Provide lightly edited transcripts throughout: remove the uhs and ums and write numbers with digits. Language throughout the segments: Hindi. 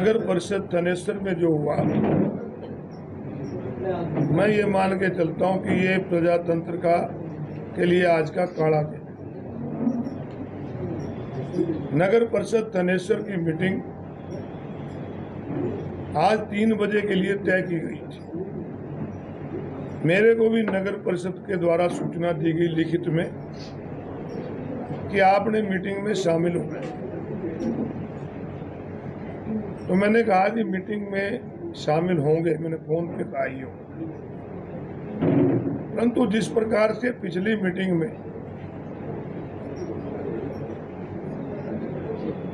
नगर परिषद थनेसर में जो हुआ, मैं ये मान के चलता हूं कि ये प्रजातंत्र के लिए आज का काला दिन। नगर परिषद थनेसर की मीटिंग आज 3 बजे के लिए तय की गई थी। मेरे को भी नगर परिषद के द्वारा सूचना दी गई लिखित में कि आपने मीटिंग में शामिल होना है। तो मैंने कहा कि मीटिंग में शामिल होंगे, मैंने फोन पे कहा ही हो। परंतु जिस प्रकार से पिछली मीटिंग में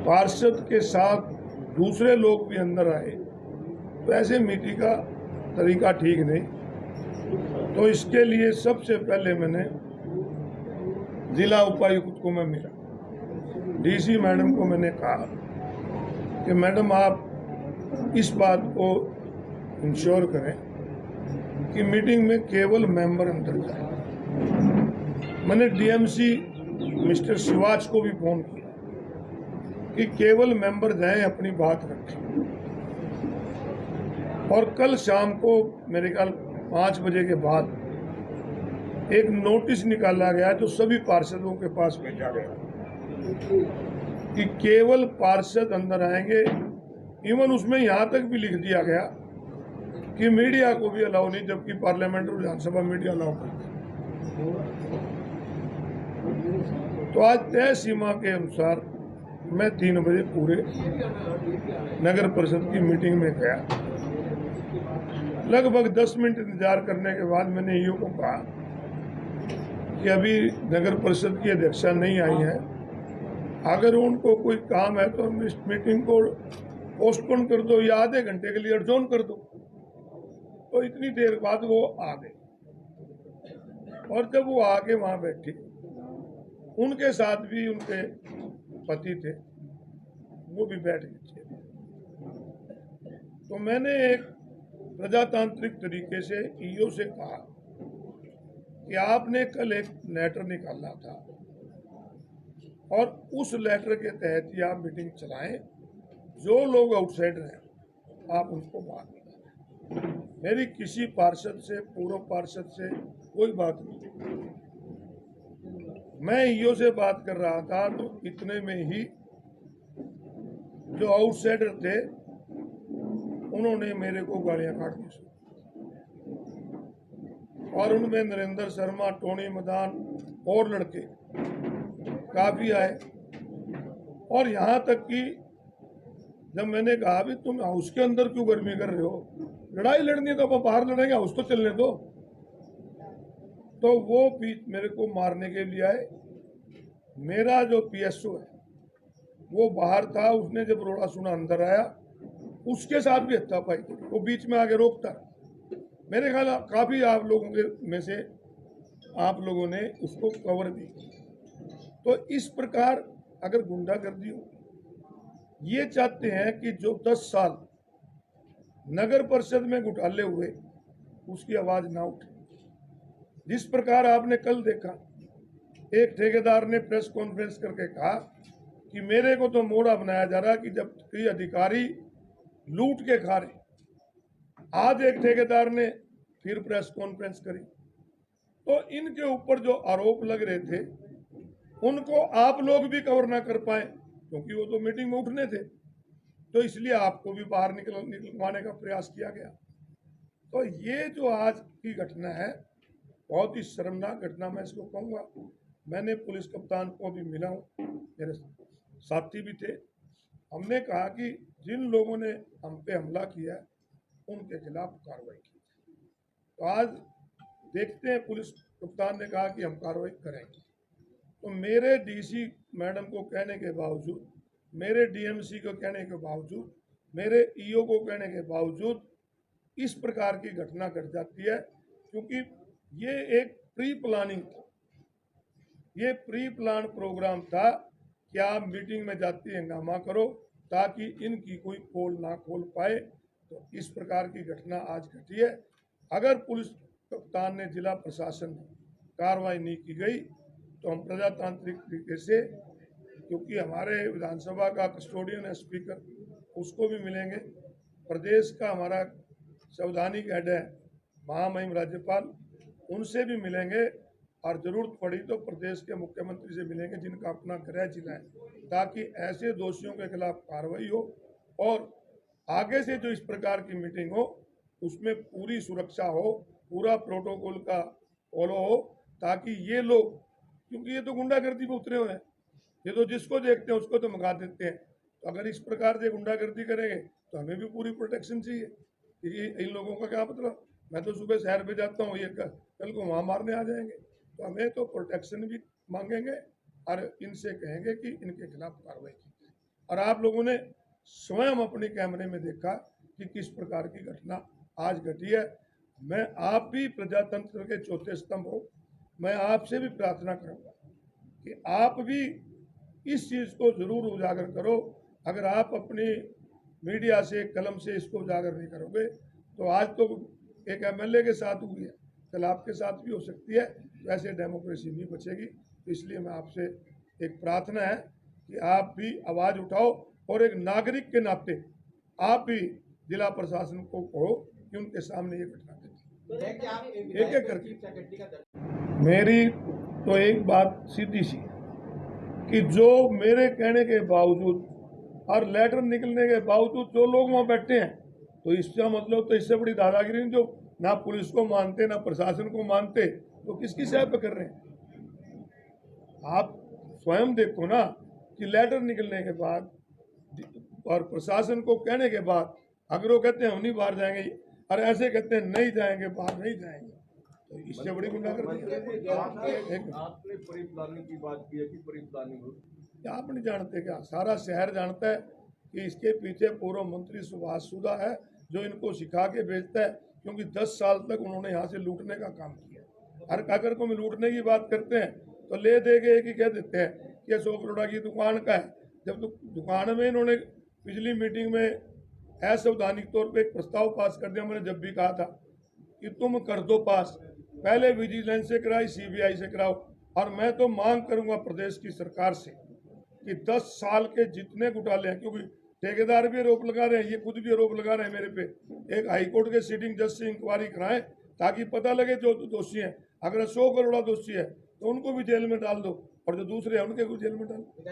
पार्षद के साथ दूसरे लोग भी अंदर आए, तो ऐसे मीटिंग का तरीका ठीक नहीं। तो इसके लिए सबसे पहले मैंने जिला उपायुक्त को मैं मिला, डीसी मैडम को मैंने कहा कि मैडम आप इस बात को इंश्योर करें कि मीटिंग में केवल मेंबर अंदर जाए। मैंने डीएमसी मिस्टर शिवाज को भी फोन किया कि केवल मेंबर जाएं, अपनी बात रखें। और कल शाम को मेरे ख्याल 5 बजे के बाद एक नोटिस निकाला गया जो सभी पार्षदों के पास भेजा गया कि केवल पार्षद अंदर आएंगे। इवन उसमें यहाँ तक भी लिख दिया गया कि मीडिया को भी अलाउ नहीं, जबकि पार्लियामेंट और विधानसभा मीडिया अलाउ करती। तो आज तय सीमा के अनुसार मैं 3 बजे पूरे नगर परिषद की मीटिंग में गया। लगभग 10 मिनट इंतजार करने के बाद मैंने ईओ को कहा कि अभी नगर परिषद की अध्यक्षा नहीं आई है, अगर उनको कोई काम है तो इस मीटिंग को पोस्टपोन कर दो या आधे घंटे के लिए एडजॉर्न कर दो। तो इतनी देर बाद वो आ गए, और जब वो आके वहां बैठी, उनके साथ भी उनके पति थे, वो भी बैठ गए। तो मैंने एक प्रजातांत्रिक तरीके से ईओ से कहा कि आपने कल एक लेटर निकाला था और उस लेटर के तहत ही आप मीटिंग चलाएं। जो लोग आउटसाइडर हैं आप उनको बाहर निकालें। मेरी किसी पार्षद से, पूर्व पार्षद से कोई बात नहीं। मैं ईओ से बात कर रहा था तो इतने में ही जो आउटसाइडर थे उन्होंने मेरे को गालियां काट दी, और उनमें नरेंद्र शर्मा, टोनी मदान और लड़के काफी आए। और यहाँ तक कि जब मैंने कहा भी तुम हाउस के अंदर क्यों गर्मी कर रहे हो, लड़ाई लड़नी है तो आप बाहर लड़ेंगे, हाउस तो चलने दो। तो वो मेरे को मारने के लिए आए। मेरा जो पीएसओ है वो बाहर था, उसने जब रोड़ा सुना अंदर आया, उसके साथ भी हत्थापाई की। वो बीच में आके रोकता। मेरे ख्याल काफी आप लोगों के में से आप लोगों ने उसको कवर दी। तो इस प्रकार अगर गुंडागर्दी हो, ये चाहते हैं कि जो 10 साल नगर परिषद में घोटाले हुए उसकी आवाज ना उठे। जिस प्रकार आपने कल देखा, एक ठेकेदार ने प्रेस कॉन्फ्रेंस करके कहा कि मेरे को तो मोड़ा बनाया जा रहा कि जब कई अधिकारी लूट के खा रहे। आज एक ठेकेदार ने फिर प्रेस कॉन्फ्रेंस करी। तो इनके ऊपर जो आरोप लग रहे थे उनको आप लोग भी कवर ना कर पाए, क्योंकि वो तो मीटिंग में उठने थे, तो इसलिए आपको भी बाहर निकलवाने का प्रयास किया गया। तो ये जो आज की घटना है बहुत ही शर्मनाक घटना मैं इसको कहूँगा। मैंने पुलिस कप्तान को भी मिला हूँ, मेरे साथी भी थे। हमने कहा कि जिन लोगों ने हम पे हमला किया उनके खिलाफ कार्रवाई की। तो आज देखते हैं, पुलिस कप्तान ने कहा कि हम कार्रवाई करेंगे। तो मेरे डीसी मैडम को कहने के बावजूद, मेरे डीएमसी को कहने के बावजूद, मेरे ईओ को कहने के बावजूद इस प्रकार की घटना घट जाती है, क्योंकि ये एक प्री प्लानिंग था, ये प्री प्लान प्रोग्राम था कि आप मीटिंग में जाती हंगामा करो ताकि इनकी कोई पोल ना खोल पाए। तो इस प्रकार की घटना आज घटी है। अगर पुलिस कप्तान ने, जिला प्रशासन ने कार्रवाई नहीं की गई तो हम प्रजातांत्रिक तरीके से, क्योंकि हमारे विधानसभा का कस्टोडियन है स्पीकर, उसको भी मिलेंगे। प्रदेश का हमारा संवैधानिक हेड है महामहिम राज्यपाल, उनसे भी मिलेंगे और जरूरत पड़ी तो प्रदेश के मुख्यमंत्री से मिलेंगे जिनका अपना गृह जिला है, ताकि ऐसे दोषियों के खिलाफ कार्रवाई हो और आगे से जो इस प्रकार की मीटिंग हो उसमें पूरी सुरक्षा हो, पूरा प्रोटोकॉल का फॉलो हो, ताकि ये लोग, क्योंकि ये तो गुंडागर्दी पे उतरे हुए हैं, ये तो जिसको देखते हैं उसको तो मंगा देते हैं। तो अगर इस प्रकार से गुंडागर्दी करेंगे तो हमें भी पूरी प्रोटेक्शन चाहिए। क्योंकि इन लोगों का क्या मतलब, मैं तो सुबह शहर पे जाता हूँ, ये कल को वहाँ मारने आ जाएंगे, तो हमें तो प्रोटेक्शन भी मांगेंगे और इनसे कहेंगे कि इनके खिलाफ कार्रवाई की जाए। और आप लोगों ने स्वयं अपने कैमरे में देखा कि किस प्रकार की घटना आज घटी है। मैं आप भी प्रजातंत्र के चौथे स्तंभ हो, मैं आपसे भी प्रार्थना करूंगा कि आप भी इस चीज़ को जरूर उजागर करो। अगर आप अपनी मीडिया से, कलम से इसको उजागर नहीं करोगे तो आज तो एक एमएलए के साथ हुई है, कल आपके साथ भी हो सकती है, तो ऐसे डेमोक्रेसी नहीं बचेगी। तो इसलिए मैं आपसे एक प्रार्थना है कि आप भी आवाज़ उठाओ और एक नागरिक के नाते आप भी जिला प्रशासन को कहो कि उनके सामने ये घटना घटी। एक एक करके मेरी तो एक बात सीधी सी कि जो मेरे कहने के बावजूद और लेटर निकलने के बावजूद जो लोग वहाँ बैठे हैं, तो इसका मतलब तो इससे बड़ी दादागिरी नहीं, जो ना पुलिस को मानते ना प्रशासन को मानते, तो किसकी सहायता पे कर रहे हैं। आप स्वयं देखो ना कि लेटर निकलने के बाद और प्रशासन को कहने के बाद अगर वो कहते हैं हम नहीं बाहर जाएंगे और ऐसे कहते हैं नहीं जाएंगे, बाहर नहीं जाएंगे, तो इससे बड़ी गुंडागर्दी। आपने प्री प्लानिंग की बात की है कि प्री प्लानिंग हो, आप नहीं जानते क्या, सारा शहर जानता है कि इसके पीछे पूर्व मंत्री सुभाष सुधा है जो इनको सिखा के भेजता है, क्योंकि 10 साल तक उन्होंने यहाँ से लूटने का काम किया। हर अगर को लूटने की बात करते हैं तो ले दे के एक ही कह देते हैं कि 100 करोड़ की दुकान का है, जब दुकान में इन्होंने पिछली मीटिंग में असंवैधानिक तौर पे एक प्रस्ताव पास कर दिया। मैंने जब भी कहा था कि तुम कर दो पास, पहले विजिलेंस से कराई, सीबीआई से कराओ, और मैं तो मांग करूंगा प्रदेश की सरकार से कि 10 साल के जितने घोटाले हैं, क्योंकि ठेकेदार भी आरोप लगा रहे हैं, ये खुद भी आरोप लगा रहे हैं मेरे पे, एक हाईकोर्ट के सिटिंग जज से इंक्वायरी कराएं ताकि पता लगे जो दोषी हैं। अगर 100 करोड़ दोषी है तो उनको भी जेल में डाल दो और जो दूसरे हैं उनके को जेल में डाल दो।